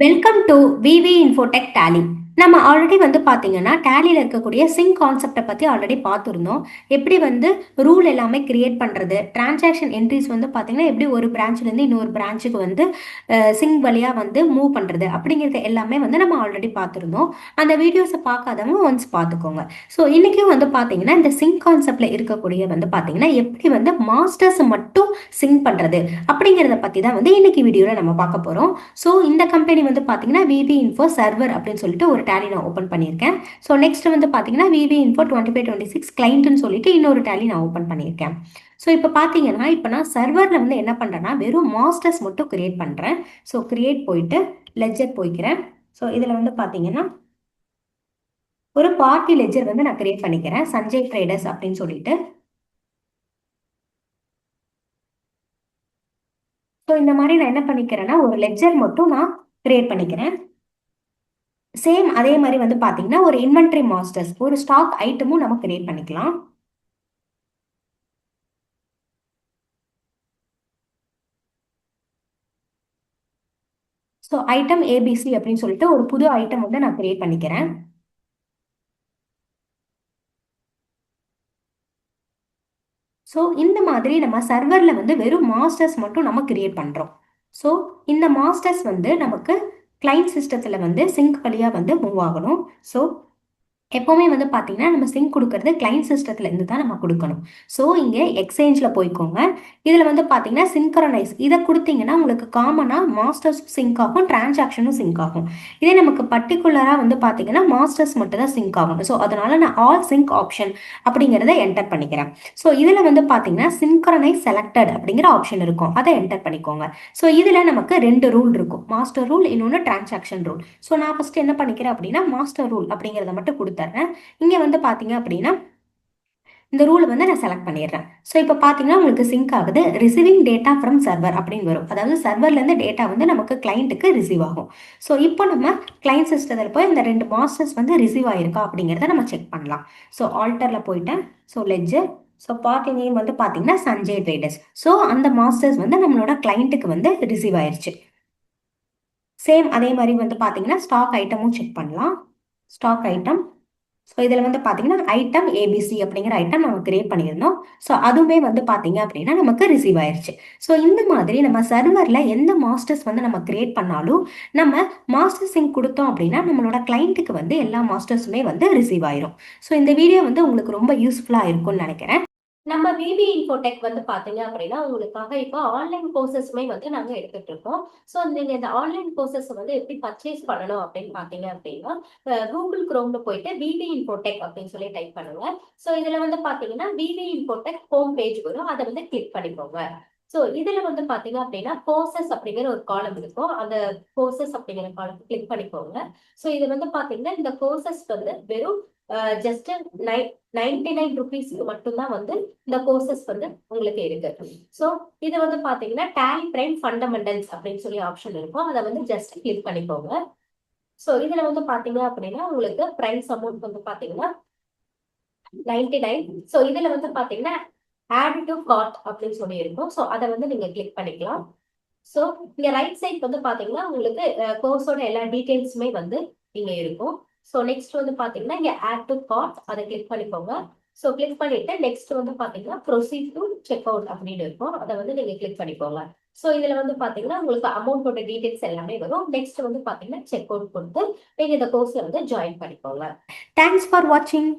Welcome to VV Infotech Tally. நம்ம already பார்த்தீங்கன்னா டேலியில் இருக்கக்கூடிய சிங்க் கான்செப்டை பற்றி ஆல்ரெடி பார்த்துருந்தோம். எப்படி ரூல் எல்லாமே கிரியேட் பண்ணுறது, டிரான்சாக்ஷன் என்ட்ரிஸ் பார்த்தீங்கன்னா எப்படி ஒரு பிரான்ச்லேருந்து இன்னொரு பிரான்ச்சுக்கு சிங்க் வழியாக மூவ் பண்ணுறது அப்படிங்கிறது எல்லாமே நம்ம ஆல்ரெடி பார்த்துருந்தோம். அந்த வீடியோஸை பார்க்காதவங்க ஒன்ஸ் பார்த்துக்கோங்க. ஸோ இன்றைக்கும் பார்த்தீங்கன்னா இந்த சிங்க் கான்செப்டில் இருக்கக்கூடிய பார்த்தீங்கன்னா எப்படி மாஸ்டர்ஸ் மட்டும் சிங்க் பண்ணுறது அப்படிங்கிறத பற்றி தான் இன்னைக்கு வீடியோவில் நம்ம பார்க்க போகிறோம். ஸோ இந்த கம்பெனி பார்த்தீங்கன்னா விவி இன்ஃபோ சர்வர் அப்படின்னு சொல்லிட்டு ஒரு டேலி நான் ஓப்பன் பண்ணியிருக்கேன். ஸோ நெக்ஸ்ட் பார்த்தீங்கன்னா விவி இன்ஃபோ 2526 கிளைண்ட்னு சொல்லிட்டு இன்னொரு டேலி நான் ஓப்பன் பண்ணியிருக்கேன். ஸோ இப்போ பார்த்தீங்கன்னா இப்போ நான் சர்வரில் என்ன பண்ணுறேன்னா வெறும் மாஸ்டர்ஸ் மட்டும் கிரியேட் பண்ணுறேன். ஸோ கிரியேட் போயிட்டு லெஜர் போய்க்கிறேன். ஸோ இதில் பார்த்தீங்கன்னா ஒரு பார்ட்டி லெஜர் நான் கிரியேட் பண்ணிக்கிறேன், சஞ்சய் ட்ரேடர்ஸ் அப்படின்னு சொல்லிட்டு. ஸோ இந்த மாதிரி நான் என்ன பண்ணிக்கிறேன்னா ஒரு லெஜர் மட்டும் நான் கிரியேட் பண்ணிக்கிறேன். சேம் அதே மாதிரி பார்த்தீங்கன்னா ஒரு இன்வென்ட்ரி மாஸ்டர்ஸ் ஒரு ஸ்டாக் ஐட்டமும் நம்ம கிரியேட் பண்ணிக்கலாம். ஸோ ஐட்டம் ஏபிசி அப்படின்னு சொல்லிட்டு ஒரு புது ஐட்டம் நான் கிரியேட் பண்ணிக்கிறேன். ஸோ இந்த மாதிரி நம்ம சர்வரில் வெறும் மாஸ்டர்ஸ் மட்டும் நம்ம கிரியேட் பண்ணுறோம். ஸோ இந்த மாஸ்டர்ஸ் நமக்கு கிளைண்ட் சிஸ்டத்தில் சிங்க் வழியாக மூவ் ஆகணும். ஸோ எப்போவுமே பார்த்தீங்கன்னா நம்ம சிங்க் கொடுக்கறது கிளைண்ட் சிஸ்டத்தில் இருந்து தான் நம்ம கொடுக்கணும். ஸோ இங்கே எக்ஸ்சேஞ்சில் போய்க்கோங்க. இதில் பார்த்தீங்கன்னா சிங்க்ரனைஸ் இதை கொடுத்தீங்கன்னா உங்களுக்கு காமனாக மாஸ்டர்ஸும் சிங்க் ஆகும், டிரான்சாக்ஷனும் சிங்க் ஆகும். இதே நமக்கு பர்டிகுலராக பார்த்தீங்கன்னா மாஸ்டர்ஸ் மட்டும் தான் சிங்க் ஆகும். ஸோ அதனால நான் ஆல் சிங்க் ஆப்ஷன் அப்படிங்கிறத என்டர் பண்ணிக்கிறேன். ஸோ இதில் பார்த்தீங்கன்னா சிங்க்ரனைஸ் செலக்டட் அப்படிங்கிற ஆப்ஷன் இருக்கும், அதை என்டர் பண்ணிக்கோங்க. ஸோ இதில் நமக்கு 2 ரூல் இருக்கும், மாஸ்டர் ரூல், இன்னொன்று டிரான்சாக்ஷன் ரூல். ஸோ நான் ஃபர்ஸ்ட் என்ன பண்ணிக்கிறேன் அப்படின்னா மாஸ்டர் ரூல் அப்படிங்கிறத மட்டும் கொடுத்தேன். இங்க பாத்தீங்க அப்படின்னா இந்த ரூல் நான் செலக்ட் பண்ணிடுறேன். ஸோ இப்போ பார்த்தீங்கன்னா உங்களுக்கு சிங்க் ஆகுது, ரிசீவிங் டேட்டா ஃப்ரம் சர்வர் அப்படின்னு வரும். அதாவது சர்வர்லேருந்து டேட்டா நமக்கு கிளைண்ட்டுக்கு ரிசீவ் ஆகும். ஸோ இப்போ நம்ம கிளைண்ட் சிஸ்டத்தில் போய் இந்த 2 மாஸ்டர்ஸ் ரிசீவ் ஆயிருக்கா அப்படிங்கிறத நம்ம செக் பண்ணலாம். ஸோ ஆல்டரில் போயிட்டேன். So ledger, so party name பார்த்தீங்கன்னா சஞ்சய் ட்ரேடர்ஸ். ஸோ அந்த மாஸ்டர்ஸ் நம்மளோட கிளைண்ட்டுக்கு ரிசீவ் ஆயிருச்சு. சேம் அதே மாதிரி பார்த்தீங்கன்னா ஸ்டாக் ஐட்டமும் செக் பண்ணலாம். ஸ்டாக் ஐட்டம், ஸோ இதில் பார்த்தீங்கன்னா ஐட்டம் ஏபிசி அப்படிங்கிற ஐட்டம் நம்ம கிரியேட் பண்ணியிருந்தோம். ஸோ அதுவுமே பார்த்தீங்க அப்படின்னா நமக்கு ரிசீவ் ஆயிடுச்சு. ஸோ இந்த மாதிரி நம்ம சர்வரில் எந்த மாஸ்டர்ஸ் நம்ம கிரியேட் பண்ணாலும் நம்ம மாஸ்டர் சிங்க் கொடுத்தோம் அப்படின்னா நம்மளோட கிளைண்ட்டுக்கு எல்லா மாஸ்டர்ஸுமே ரிசீவ் ஆயிரும். ஸோ இந்த வீடியோ உங்களுக்கு ரொம்ப யூஸ்ஃபுல்லாக இருக்கும்னு நினைக்கிறேன். நம்ம விவி இன்ஃபோடெக் பாத்தீங்க அப்படின்னா உங்களுக்காக இப்போ ஆன்லைன் கோர்சஸ்மே நாங்க எடுத்துட்டு இருக்கோம். ஸோ நீங்க இந்த ஆன்லைன் கோர்சஸ் எப்படி பர்ச்சேஸ் பண்ணணும் அப்படின்னு பாத்தீங்க அப்படின்னா கூகுள் குரோம்ல போயிட்டு விவி இன்ஃபோடெக் அப்படின்னு சொல்லி டைப் பண்ணுங்க. ஸோ இதுல பாத்தீங்கன்னா விவி இன்ஃபோடெக் ஹோம் பேஜ் வரும், அதை கிளிக் பண்ணிக்கோங்க. ஸோ இதுல பாத்தீங்க அப்படின்னா கோர்சஸ் அப்படிங்கிற ஒரு காலம் இருக்கும், அந்த கோர்சஸ் அப்படிங்கிற காலம் கிளிக் பண்ணிக்கோங்க. ஸோ இது பாத்தீங்கன்னா இந்த கோர்சஸ் வெறும் ஜஸ்ட் 99 ருபீஸ்க்கு மட்டும்தான் இந்த கோர்சஸ் உங்களுக்கு இருக்கு. ஸோ இது பாத்தீங்கன்னா டேலி பிரைம் ஃபண்டமெண்டல்ஸ் அப்படின்னு சொல்லி ஆப்ஷன் இருக்கும், அதை ஜஸ்ட் கிளிக் பண்ணிக்கோங்க. ஸோ இதுல பாத்தீங்க அப்படின்னா உங்களுக்கு பிரைஸ் அமௌண்ட் பாத்தீங்கன்னா 99. ஸோ இதுல பாத்தீங்கன்னா ஆட் டு கார்ட் அப்படின்னு சொல்லி இருக்கும். ஸோ அதை நீங்க கிளிக் பண்ணிக்கலாம். ஸோ இங்க ரைட் சைட் பாத்தீங்கன்னா உங்களுக்கு கோர்ஸோட எல்லா டீடைல்ஸுமே இங்க இருக்கும். ஸோ நெக்ஸ்ட் பாத்தீங்கன்னா இங்க ஆட் டு கார்ட், அதை கிளிக் பண்ணிக்கோங்க. ஸோ கிளிக் பண்ணிட்டு நெக்ஸ்ட் பாத்தீங்கன்னா ப்ரொசீட் டு செக் அவுட் அப்படின்னு இருக்கும், அதை நீங்க கிளிக் பண்ணிக்கோங்க. ஸோ இதுல பாத்தீங்கன்னா உங்களுக்கு அமௌண்டோட டீடைல்ஸ் எல்லாமே வரும். நெக்ஸ்ட் பாத்தீங்கன்னா செக் அவுட் கொடுத்து நீங்க இந்த கோர்ஸ்ல ஜாயின் பண்ணிக்கோங்க. தேங்க்ஸ் ஃபார் வாட்சிங்.